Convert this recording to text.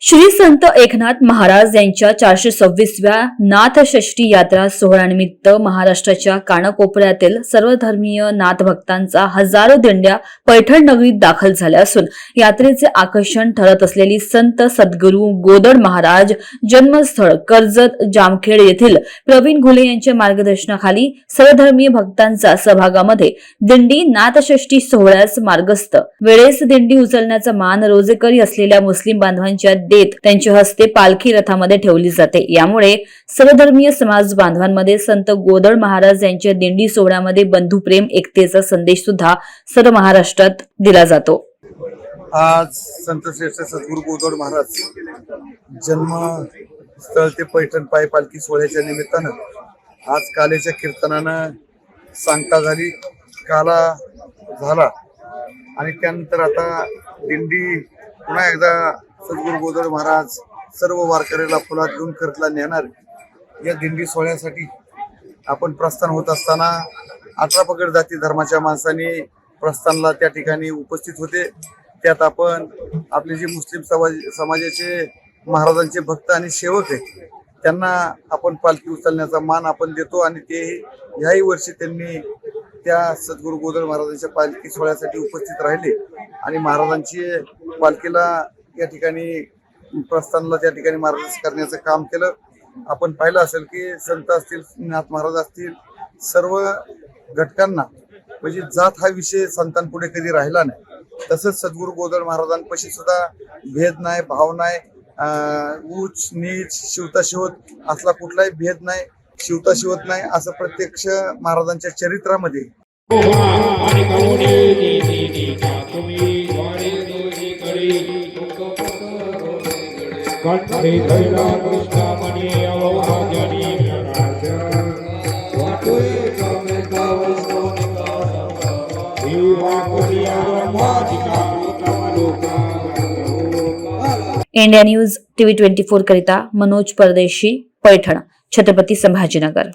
श्री संत एकनाथ महाराज यांच्या 426व्या नाथषष्ठी यात्रा सोहळ्यानिमित्त महाराष्ट्राच्या कानाकोपऱ्यातील सर्वधर्मीय नाथ भक्तांचा हजारो दिंड्या पैठण नगरीत दाखल झाल्या असून यात्रेचे आकर्षण ठरत असलेली संत सद्गुरू गोदड महाराज जन्मस्थळ कर्जत जामखेड येथील प्रवीण घुले यांच्या मार्गदर्शनाखाली सर्वधर्मीय भक्तांचा सहभागामध्ये दिंडी नाथषष्ठी सोहळ्यास मार्गस्थ वेळेस दिंडी उचलण्याचा मान रोजेकरी असलेल्या मुस्लिम बांधवांच्या देत त्यांच्या हस्ते पालखी रथामध्ये ठेवली जाते। यामुळे सर्वधर्मीय समाज बांधवांमध्ये संत गोदड महाराज यांच्या दिंडी सोहळ्यामध्ये बंधुप्रेम एकतेचा संदेश सुद्धा सर्व महाराष्ट्रात दिला जातो। आज संत श्रेष्ठ सद्गुरू गोदड महाराज जन्मस्थळ ते पैठण पायी पालखी सोहळ्याच्या निमित्तानं आज कालेच्या कीर्तनानं सांगता झाली, काला झाला आणि त्यानंतर आता दिंडी पुन्हा एकदा सद्गुरू गोदड महाराज सर्व वारकऱ्याला फुलात घेऊन कर्जतला नेणार। या दिंडी सोहळ्यासाठी आपण प्रस्थान होत असताना 18 पगड जाती धर्माच्या माणसांनी प्रस्थानला त्या ठिकाणी उपस्थित होते। त्यात आपण आपले जे मुस्लिम समाजाचे महाराजांचे भक्त आणि सेवक आहेत त्यांना आपण पालखी उचलण्याचा मान आपण देतो आणि ते ह्याही वर्षी त्यांनी त्या सद्गुरू गोदड महाराजांच्या पालखी सोहळ्यासाठी उपस्थित राहिले आणि महाराजांची पालखीला या ठिकाणी प्रस्थानला त्या ठिकाणी मार्गदर्शन करण्याचं काम केलं। आपण पाहिलं असेल की संत असतील, नाथ महाराज असतील, सर्व घटकांना म्हणजे जात हा विषय संतांपुढे कधी राहिला नाही। तसंच सद्गुरू गोदड महाराजांपाशी सुद्धा भेद नाही, भाव नाही, उच्च नीच शिवता शिवत असला कुठलाही भेद नाही, शिवता शिवत नाही असं प्रत्यक्ष महाराजांच्या चरित्रामध्ये इंडिया न्यूज TV 24 करिता मनोज परदेशी, पैठण, छत्रपती संभाजीनगर।